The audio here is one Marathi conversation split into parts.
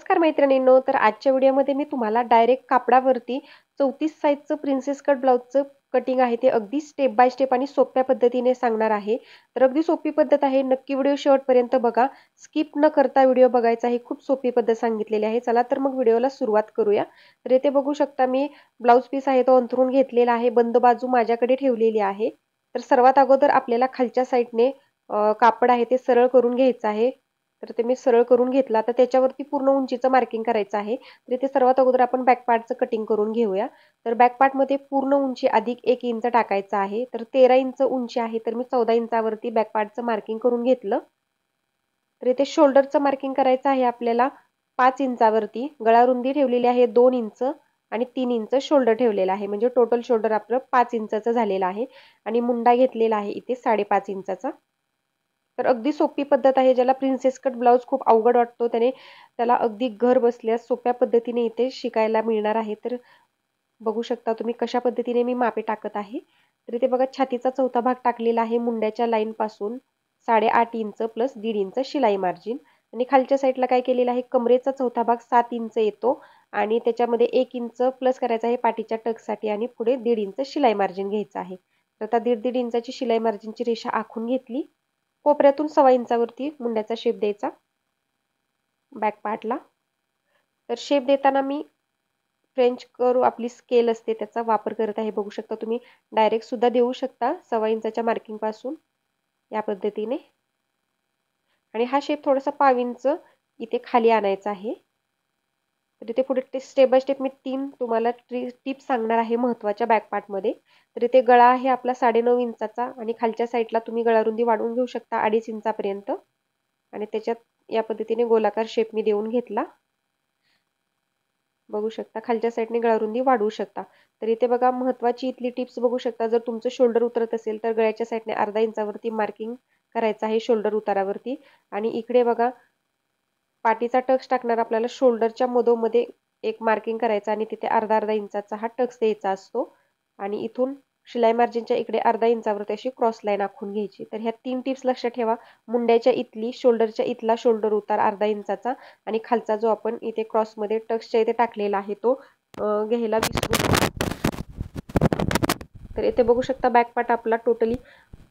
नमस्कार मैत्रिणींनो, तर आजच्या व्हिडिओमध्ये मी तुम्हाला डायरेक्ट कापडावरती 34 साइजचं प्रिन्सेस कट ब्लाउजचं कटिंग आहे ते अगदी स्टेप बाय स्टेप आणि सोप्या पद्धतीने सांगणार आहे. तर अगदी सोपी पद्धत आहे. नक्की व्हिडिओ शेवटपर्यंत बघा. स्किप न करता व्हिडिओ बघायचा आहे. खूप सोपी पद्धत सांगितलेली आहे. चला तर मग व्हिडिओला सुरुवात करूया. तर इथे बघू शकता मी ब्लाउज पीस आहे तो अंथरून घेतलेला आहे. बंद बाजू माझ्याकडे ठेवलेली आहे. तर सर्वात अगोदर आपल्याला खालच्या साईडने कापड आहे ते सरळ करून घ्यायचं आहे. तर ते मी सरळ करून घेतला. तर त्याच्यावरती पूर्ण उंचीचं मार्किंग करायचं आहे. तर इथे सर्वात अगोदर आपण बॅक पार्टचं कटिंग करून घेऊया. तर बॅक पार्टमध्ये पूर्ण उंची अधिक 1 इंच टाकायचं आहे. तर 13 इंच उंची आहे. तर मी 14 इंचावरती बॅक पार्टचं मार्किंग करून घेतलं. तर इथे शोल्डरचं मार्किंग करायचं आहे आपल्याला 5 इंचावरती. गळा रुंदी ठेवलेली आहे 2 इंच आणि 3 इंच शोल्डर ठेवलेलं आहे. म्हणजे टोटल शोल्डर आपलं 5 इंचाचं झालेलं आहे. आणि मुंडा घेतलेला आहे इथे 5.5 इंचाचा. तर अगदी सोपी पद्धत आहे. ज्याला प्रिन्सेस कट ब्लाउज खूप अवघड वाटतो त्याला अगदी घर बसल्या सोप्या पद्धतीने इथे शिकायला मिळणार आहे. तर बघू शकता तुम्ही कशा पद्धतीने मी मापे टाकत आहे. तर इथे बघा छातीचा चौथा भाग टाकलेला आहे मुंड्याच्या लाईन पासून 8.5 इंच प्लस 1.5 इंच शिलाई मार्जिन. आणि खालच्या साईडला काय केलेलं आहे, कमरेचा चौथा भाग 7 इंच येतो आणि त्याच्यामध्ये 1 इंच प्लस करायचा आहे पाठीच्या टक्ससाठी आणि पुढे 1.5 इंच शिलाई मार्जिन घ्यायचं आहे. तर आता 1.5 इंचाची शिलाई मार्जिनची रेषा आखून घेतली. कोपऱ्यातून 1.25 इंचावरती मुंड्याचा शेप द्यायचा बॅक पार्टला. तर शेप देताना मी फ्रेंच कर्व आपली स्केल असते त्याचा वापर करत आहे. बघू शकता तुम्ही डायरेक्ट सुद्धा देऊ शकता 1.25 इंचाच्या मार्किंग पासून या पद्धतीने. आणि हा शेप थोडासा 1.5 इंच इथे खाली आणायचा आहे. तर इथे पुढे स्टेप बाय स्टेप मी 3 तुम्हाला टिप्स सांगणार आहे महत्त्वाच्या बॅक पार्टमध्ये. तर इथे गळा आहे आपला 9.5 इंचाचा आणि खालच्या साईडला तुम्ही गळारुंदी वाढवून घेऊ शकता 2.5 इंचापर्यंत. आणि त्याच्यात या पद्धतीने गोलाकार शेप मी देऊन घेतला. बघू शकता खालच्या साईडने गळारुंदी वाढवू शकता. तर इथे बघा महत्त्वाची इथली टिप्स बघू शकता. जर तुमचं शोल्डर उतरत असेल तर गळ्याच्या साईडने 0.5 इंचावरती मार्किंग करायचं आहे शोल्डर उतारावरती. आणि इकडे बघा पाठीचा टक्स टाकणार आपल्याला शोल्डरच्या मधोमध्ये एक मार्किंग करायचं आणि तिथे अर्धा इंचाचा हा टक्स द्यायचा असतो. आणि इथून शिलाई मार्जिनच्या इकडे 0.5 इंचावरती अशी क्रॉस लाईन आखून घ्यायची. तर ह्या 3 टिप्स लक्षात ठेवा. मुंड्याच्या इथली शोल्डरच्या इथला शोल्डर उतार 0.5 इंचाचा आणि खालचा जो आपण इथे क्रॉसमध्ये टक्सच्या इथे टाकलेला आहे तो घ्यायला विसरू नका. तर इथे बघू शकता बॅक पार्ट आपला टोटली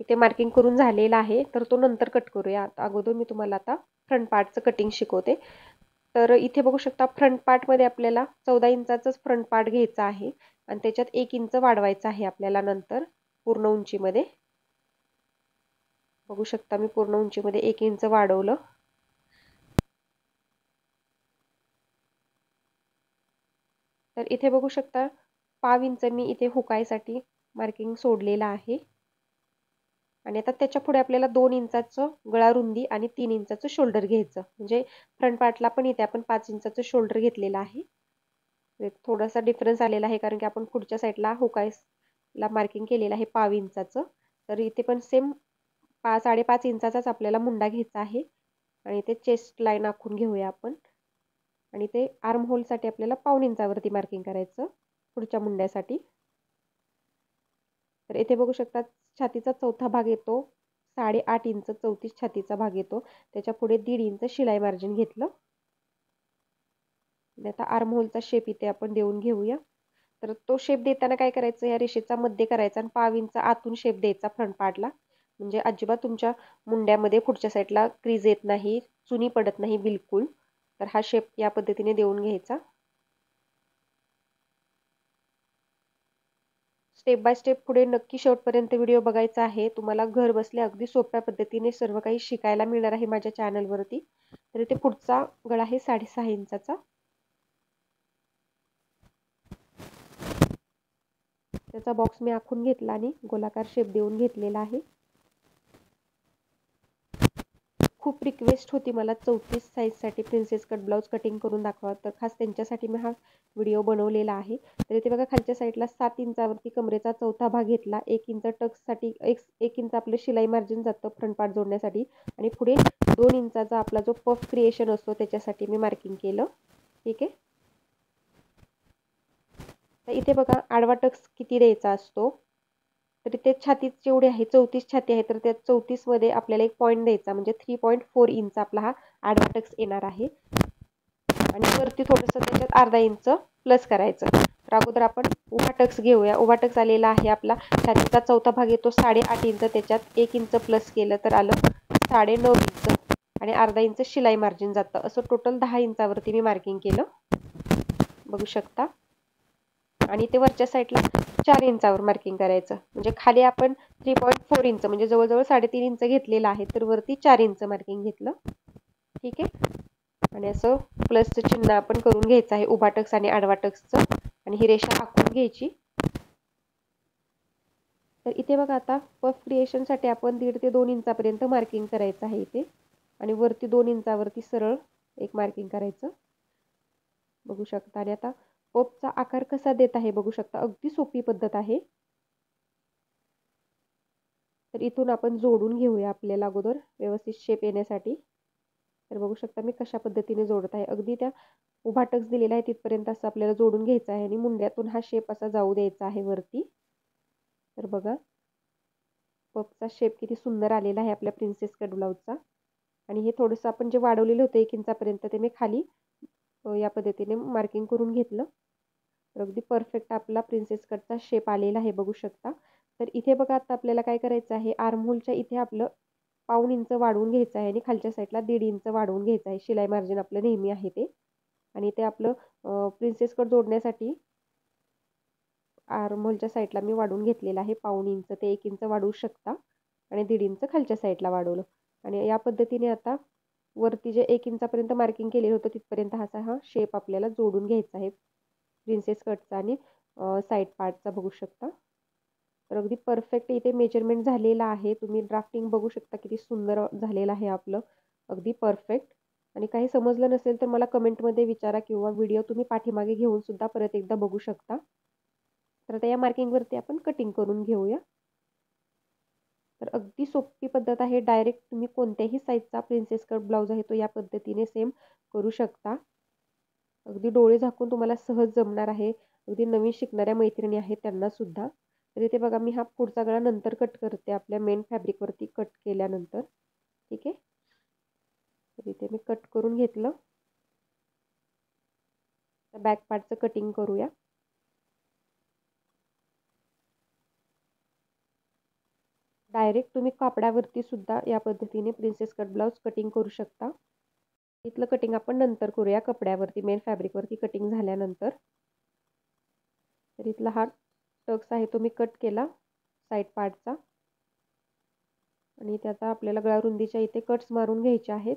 इथे मार्किंग करून झालेला आहे. तर तो नंतर कट करूया. अगोदर मी तुम्हाला आता फ्रंट पार्टचं कटिंग शिकवते. तर इथे बघू शकता फ्रंट पार्टमध्ये आपल्याला 14 इंचाचाच फ्रंट पार्ट घ्यायचा आहे आणि त्याच्यात 1 इंच वाढवायचा आहे आपल्याला नंतर पूर्ण उंचीमध्ये. बघू शकता मी पूर्ण उंचीमध्ये 1 इंच वाढवलं. तर इथे बघू शकता 5 इंच मी इथे हुकायसाठी मार्किंग सोडलेलं आहे. आणि आता त्याच्या पुढे आपल्याला 2 इंचाचं गळा रुंदी आणि 3 इंचाचं शोल्डर घ्यायचं. म्हणजे फ्रंट पार्टला पण इथे आपण 5 इंचाचं शोल्डर घेतलेलं आहे. थोडासा डिफरन्स आलेला आहे कारण की आपण पुढच्या साईडला हुकायला मार्किंग केलेलं आहे 5 इंचाचं. तर इथे पण सेम 5.5 इंचाचाच आपल्याला मुंडा घ्यायचा आहे. आणि इथे चेस्ट लाईन आखून घेऊया आपण. आणि ते आर्म होलसाठी आपल्याला 1.25 इंचावरती मार्किंग करायचं पुढच्या मुंड्यासाठी. तर इथे बघू शकता छातीचा चौथा भाग येतो 8.5 इंच 34 छातीचा भाग येतो. त्याच्या पुढे 1.5 इंच शिलाई मार्जिन घेतलं. आणि आता आर्म होलचा शेप इथे आपण देऊन घेऊया. तर तो शेप देताना काय करायचं, या रेषेचा मध्य करायचा आणि 1.5 इंच आतून शेप द्यायचा फ्रंट पार्टला. म्हणजे अजिबात तुमच्या मुंड्यामध्ये पुढच्या साईडला क्रीज येत नाही, चुनी पडत नाही बिलकुल. तर हा शेप या पद्धतीने देऊन घ्यायचा. स्टेप बाय स्टेप पुढे नक्की शेवटपर्यंत व्हिडिओ बघायचा आहे. तुम्हाला घर बसल्या अगदी सोप्या पद्धतीने सर्व काही शिकायला मिळणार आहे माझ्या चॅनलवरती. तर इथे पुढचा गळा आहे 6.5 इंचाचा. त्याचा बॉक्स मी आखून घेतला आणि गोलाकार शेप देऊन घेतलेला आहे. खूप रिक्वेस्ट होती मला 34 साईजसाठी प्रिन्सेस कट ब्लाउज कटिंग करून दाखवा. तर खास त्यांच्यासाठी मी हा व्हिडिओ बनवलेला आहे. तर इथे बघा खालच्या साईडला 7 इंचावरती कमरेचा चौथा भाग घेतला. 1 इंच टक्ससाठी 1 इंच आपलं शिलाई मार्जिन जातं फ्रंट पार्ट जोडण्यासाठी. आणि पुढे 2 इंचाचा आपला जो पफ क्रिएशन असतो त्याच्यासाठी मी मार्किंग केलं. ठीक आहे. तर इथे बघा आडवा टक्स किती द्यायचा असतो. तर इथे छाती जेवढी आहे 34 छाती आहे. तर त्या 34 मध्ये आपल्याला एक पॉईंट द्यायचा म्हणजे 3.4 इंच आपला हा आडवा टक्स येणार आहे. आणि वरती थोडंसं त्याच्यात अर्धा इंच प्लस करायचं. तर अगोदर आपण उभा टक्स घेऊया. उभा टक्स आलेला आहे आपला. छातीचा चौथा भाग येतो 8.5 इंच, त्याच्यात 1 इंच प्लस केलं तर आलं 9.5 इंच आणि अर्धा इंच शिलाई मार्जिन जातं. असं टोटल 10 इंचावरती मी मार्किंग केलं, बघू शकता. आणि ते वरच्या साईडला 4 इंचावर मार्किंग करायचं. म्हणजे खाली आपण 3.4 इंच म्हणजे जवळजवळ 3.5 इंच घेतलेलं आहे, तर वरती 4 इंच मार्किंग घेतलं. ठीक आहे. आणि असं प्लसचं चिन्ह आपण करून घ्यायचं आहे उभा टक्स आणि आडवा टक्सचं, आणि ही रेषा आखून घ्यायची. तर इथे बघा आता पफ क्रिएशनसाठी आपण 1.5 ते 2 इंचापर्यंत मार्किंग करायचं आहे इथे, आणि वरती 2 इंचावरती सरळ एक मार्किंग करायचं, बघू शकता. आणि आता पफचा आकार कसा देत आहे बघू शकता. अगदी सोपी पद्धत आहे. तर इथून आपण जोडून घेऊया आपल्याला अगोदर व्यवस्थित शेप येण्यासाठी. तर बघू शकता मी कशा पद्धतीने जोडत आहे. अगदी त्या उभा टक्स दिलेला आहे तिथपर्यंत असं आपल्याला जोडून घ्यायचं आहे आणि मुंड्यातून हा शेप असा जाऊ द्यायचा आहे वरती. तर बघा पफचा शेप किती सुंदर आलेला आहे आपल्या प्रिन्सेस कट ब्लाउजचा. आणि हे थोडंसं आपण जे वाढवलेलं होतं 1 इंचापर्यंत ते मी खाली या पद्धतीने मार्किंग करून घेतलं. तर अगदी परफेक्ट आपला प्रिन्सेस कटचा शेप आलेला आहे, बघू शकता. तर इथे बघा आता आपल्याला काय करायचं आहे, आर्महोलच्या इथे आपलं 1.5 इंच वाढवून घ्यायचं आहे आणि खालच्या साईडला 1.5 इंच वाढवून घ्यायचं आहे. शिलाई मार्जिन आपलं नेहमी आहे ते. आणि ते आपलं प्रिन्सेस कट जोडण्यासाठी आर्महोलच्या साईडला मी वाढवून घेतलेलं आहे 1.5 इंच ते 1 इंच वाढवू शकता, आणि 1.5 इंच खालच्या साईडला वाढवलं. आणि या पद्धतीने आता वरती जे 1 इंचापर्यंत मार्किंग केलेलं होतं तिथपर्यंत हा शेप आपल्याला जोडून घ्यायचा आहे प्रिन्सेस कटचा आणि साईड पार्टचा, बघू शकता. तर अगदी परफेक्ट इथे मेजरमेंट झालेलं आहे. तुम्ही ड्राफ्टिंग बघू शकता किती सुंदर झालेलं आहे आपलं, अगदी परफेक्ट. आणि काही समजलं नसेल तर मला कमेंटमध्ये विचारा, किंवा व्हिडिओ तुम्ही पाठीमागे घेऊन सुद्धा परत एकदा बघू शकता. तर आता या मार्किंगवरती आपण कटिंग करून घेऊया. तर अगदी सोपी पद्धत आहे. डायरेक्ट तुम्ही कोणत्याही साईजचा प्रिन्सेस कट ब्लाउज आहे तो या पद्धतीने सेम करू शकता. अगदी डोळे झाकून तुम्हाला सहज जमणार आहे. अगदी नवीन शिकणाऱ्या मैत्रिणी आहेत त्यांना सुद्धा. तर इथे बघा मी हा पुढचा गळा नंतर कट करते आपल्या मेन फॅब्रिकवरती कट केल्यानंतर. ठीक आहे. तर इथे मी कट करून घेतलं. तर बॅक पार्टचं कटिंग करूया. डायरेक्ट तुम्ही कापडावरती सुद्धा या पद्धतीने प्रिन्सेस कट ब्लाउज कटिंग करू शकता. इथलं कटिंग आपण नंतर करूया कपड्यावरती, मेन फॅब्रिकवरती कटिंग झाल्यानंतर. तर इथला हा टक्स आहे तो मी कट केला साईड पार्टचा, आणि त्याचा आपल्याला गळा रुंदीच्या इथे कट्स मारून घ्यायचे आहेत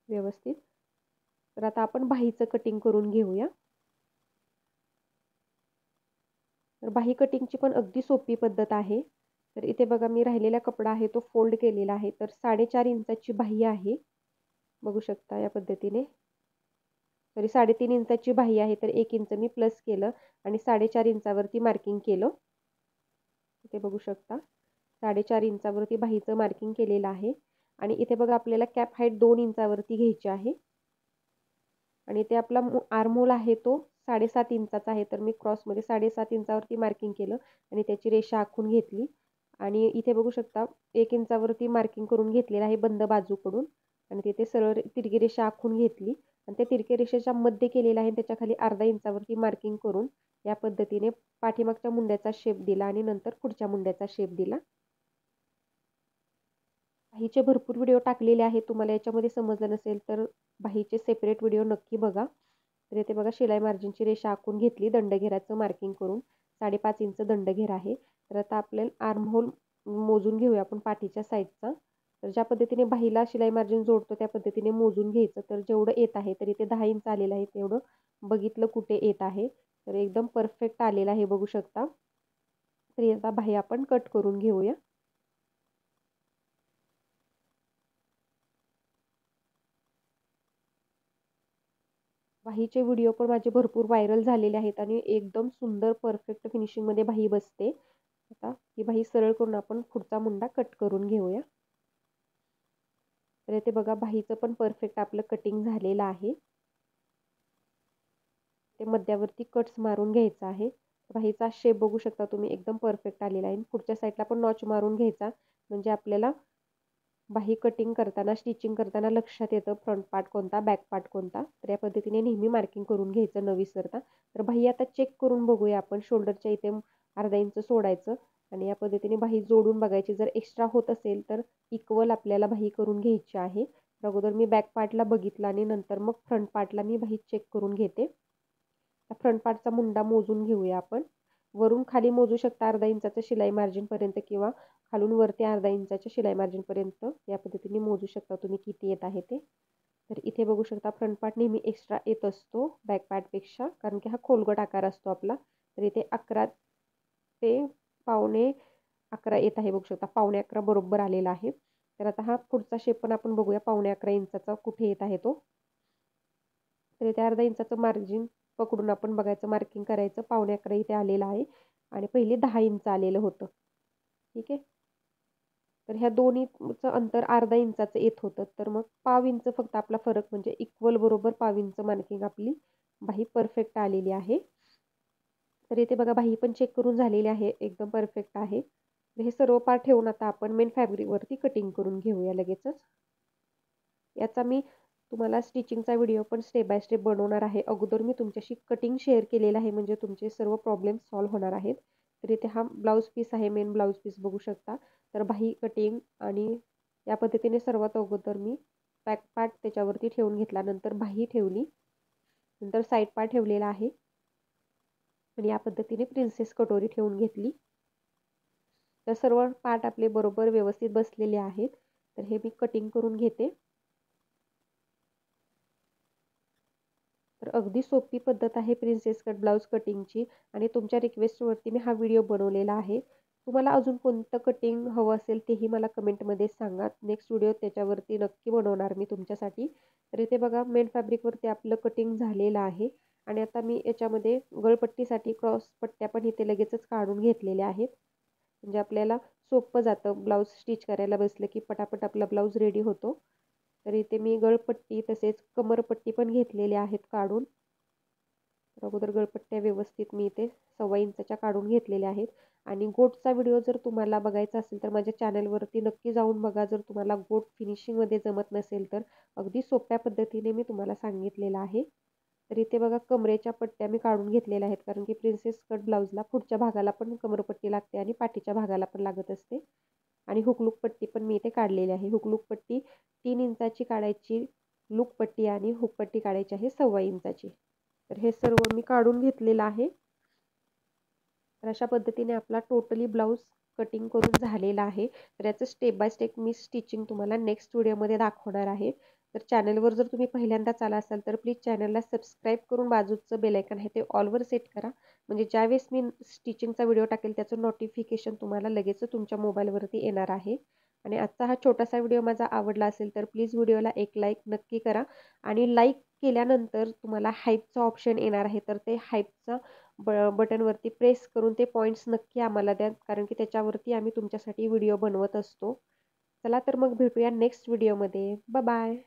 व्यवस्थित. तर आता आपण बाहीचं कटिंग करून घेऊया. तर बाही कटिंगची पण अगदी सोपी पद्धत आहे. तर इथे बघा मी राहिलेला कपडा आहे तो फोल्ड केलेला आहे. तर 4.5 इंचाची बाही आहे, बघू शकता या पद्धतीने. सॉरी 3.5 इंचाची बाही आहे, तर 1 इंच मी प्लस केलं आणि 4.5 इंचावरती मार्किंग केलं. इथे बघू शकता 4.5 इंचावरती बाहीचं मार्किंग केलेलं आहे. आणि इथे बघा आपल्याला कॅप हाईट 2 इंचावरती घ्यायची आहे. आणि ते आपला आर्महोल आहे तो 7.5 इंचाचा आहे, तर मी क्रॉसमध्ये 7.5 इंचावरती मार्किंग केलं आणि त्याची रेषा आखून घेतली. आणि इथे बघू शकता 1 इंचावरती मार्किंग करून घेतलेलं आहे बंद बाजूकडून, आणि तिथे सरळ तिरकी रेषा आखून घेतली आणि त्या तिरकी रेषेच्या मध्ये केलेलं आहे. त्याच्या खाली अर्धा इंचावरती मार्किंग करून या पद्धतीने पाठीमागच्या मुंड्याचा शेप दिला आणि नंतर पुढच्या मुंड्याचा शेप दिला. बाहीचे भरपूर व्हिडिओ टाकलेले आहेत. तुम्हाला याच्यामध्ये समजलं नसेल तर बाहीचे सेपरेट व्हिडिओ नक्की बघा. तर इथे बघा शिलाई मार्जिनची रेषा आखून घेतली दंडघेराचं मार्किंग करून. 5.5 इंच दंडघेर आहे. तर आता आपल्याला आर्महोल मोजून घेऊया आपण पाठीच्या साईडचा. तर ज्या पद्धतीने बाहीला शिलाई मार्जिन जोडतो त्या पद्धतीने मोजून घ्यायचं. तर जेवढं येत आहे तर इथे 10 इंच आलेलं आहे, तेवढं बघितलं कुठे येत आहे. तर एकदम परफेक्ट आलेलं आहे, बघू शकता. तर आता बाही आपण कट करून घेऊया. बाहीचे व्हिडिओ पण माझे भरपूर व्हायरल झालेले आहेत आणि एकदम सुंदर परफेक्ट फिनिशिंगमध्ये बाही बसते. आता ही बाही सरळ करून आपण पुढचा मुंडा कट करून घेऊया. तर इथे बघा बाहीचं पण परफेक्ट आपलं कटिंग झालेलं आहे. ते मध्यावरती कट्स मारून घ्यायचं आहे. बाहीचा शेप बघू शकता तुम्ही एकदम परफेक्ट आलेला आहे. पुढच्या साईडला पण नॉच मारून घ्यायचा, म्हणजे आपल्याला बाही कटिंग करताना, स्टिचिंग करताना लक्षात येतं फ्रंट पार्ट कोणता, बॅक पार्ट कोणता. तर या पद्धतीने नेहमी मार्किंग करून घ्यायचं न विसरता. तर बाही आता चेक करून बघूया आपण. शोल्डरच्या इथे अर्धा इंच सोडायचं आणि या पद्धतीने बाही जोडून बघायची. जर एक्स्ट्रा होत असेल तर इक्वल आपल्याला बाही करून घ्यायची आहे. अगोदर मी बॅक पार्टला बघितलं आणि नंतर मग फ्रंट पार्टला मी बाही चेक करून घेते. फ्रंट पार्टचा मुंडा मोजून घेऊया आपण. वरून खाली मोजू शकता अर्धा इंचाचं शिलाई मार्जिनपर्यंत किंवा खालून वरती अर्धा इंचाच्या शिलाई मार्जिनपर्यंत या पद्धतीने मोजू शकता तुम्ही किती येत आहे ते. तर इथे बघू शकता फ्रंट पार्ट नेहमी एक्स्ट्रा येत असतो बॅक पार्टपेक्षा, कारण की हा खोलगट आकार असतो आपला. तर इथे 11 ते पावणे 11 येत आहे बघू शकता. पावणे 11 बरोबर आलेला आहे. तर आता हा पुढचा शेप पण आपण बघूया पावणे 11 इंचाचा कुठे येत आहे तो. तर इथे अर्धा इंचाचं मार्जिन पकडून आपण बघायचं, मार्किंग करायचं. पावणे 11 इथे आलेलं आहे आणि पहिले 10 इंच आलेलं होतं. ठीक आहे. तर ह्या दोन्हीचं अंतर अर्धा इंचाचं येत होतं. तर मग पाव इंच फक्त आपला फरक, म्हणजे इक्वल बरोबर पाव इंच मार्किंग आपली बाही परफेक्ट आलेली आहे. तर इथे बघा बाही पण चेक करून झालेली आहे, एकदम परफेक्ट आहे. तर हे सर्व पार्ट ठेवून आता आपण मेन फॅब्रिकवरती कटिंग करून घेऊया लगेचच. याचा मी तुम्हाला स्टिचिंगचा व्हिडिओ पण स्टेप बाय स्टेप बनवणार आहे. अगोदर मी तुमच्याशी कटिंग शेअर केलेलं आहे, म्हणजे तुमचे सर्व प्रॉब्लेम सॉल्व्ह होणार आहेत. तर इथे हा ब्लाऊज पीस आहे, मेन ब्लाऊज पीस बघू शकता. तर बाही कटिंग आणि या पद्धतीने सर्वात अगोदर मी बॅक पार्ट त्याच्यावरती ठेवून घेतला, नंतर बाही ठेवली, नंतर साईड पार्ट ठेवलेला आहे आणि या पद्धतीने प्रिन्सेस कटोरी ठेवून घेतली. तर सर्व पार्ट आपले बरोबर व्यवस्थित बसलेले आहेत. तर हे मी कटिंग करून घेते. तर अगदी सोपी पद्धत आहे प्रिन्सेस कट ब्लाऊज कटिंगची आणि तुमच्या रिक्वेस्टवरती मी हा व्हिडिओ बनवलेला आहे. तुम्हाला अजून कोणतं कटिंग हवं असेल तेही मला कमेंटमध्ये सांगा. नेक्स्ट व्हिडिओ त्याच्यावरती नक्की बनवणार मी तुमच्यासाठी. तर इथे बघा मेन फॅब्रिकवरती आपलं कटिंग झालेलं आहे आणि आता मी याच्यामध्ये गळपट्टीसाठी क्रॉस पट्ट्या पण इथे लगेचच काढून घेतलेल्या आहेत. म्हणजे आपल्याला सोपं जातं ब्लाऊज स्टिच करायला बसलं की पटापट आपला ब्लाऊज रेडी होतो. तर इथे मी गळपट्टी तसेच कमरपट्टी पण घेतलेल्या आहेत काढून. तर अगोदर गळपट्ट्या व्यवस्थित मी इथे 1.25 इंचाच्या काढून घेतलेल्या आहेत. आणि गोटचा व्हिडिओ जर तुम्हाला बघायचा असेल तर माझ्या चॅनलवरती नक्की जाऊन बघा. जर तुम्हाला गोट फिनिशिंगमध्ये जमत नसेल तर अगदी सोप्या पद्धतीने मी तुम्हाला सांगितलेलं आहे. तर इथे बघा कमरेच्या पट्ट्या मी काढून घेतलेल्या आहेत, कारण की प्रिन्सेस कट ब्लाऊजला पुढच्या भागाला पण कमरपट्टी लागते आणि पाठीच्या भागाला पण लागत असते. आणि हुकलूक पट्टी पण मी इथे काढलेली आहे. हुकलूक पट्टी 3 इंचाची काढायची, लूक पट्टी आणि हुक पट्टी काढायची आहे 1.25 इंचाची. तर हे सर्व मी काढून घेतलेलं आहे. तर अशा पद्धतीने आपला टोटली ब्लाऊज कटिंग करून झालेला आहे. तर याचं step by step me stitching तुम्हाला नेक्स्ट व्हिडिओमध्ये दाखवणार आहे. तर चॅनलवर जर तुम्ही पहिल्यांदाच आला असाल तर प्लीज चॅनलला सबस्क्राईब करून बाजूचं बेल आयकॉन आहे ते ऑलवर सेट करा. म्हणजे ज्यावेळेस मी स्टिचिंगचा व्हिडिओ टाकेल त्याचं नोटिफिकेशन तुम्हाला लगेच तुमच्या मोबाईलवरती येणार आहे. आणि आजचा हा छोटासा व्हिडिओ माझा आवडला असेल तर प्लीज व्हिडिओला एक लाईक नक्की करा. आणि लाईक केल्यानंतर तुम्हाला हाईपचा ऑप्शन येणार आहे, तर ते हाईपचा बटनवरती प्रेस करून ते पॉईंट्स नक्की आम्हाला द्या, कारण की त्याच्यावरती आम्ही तुमच्यासाठी व्हिडिओ बनवत असतो. चला तर मग भेटूया नेक्स्ट व्हिडिओमध्ये. बाय.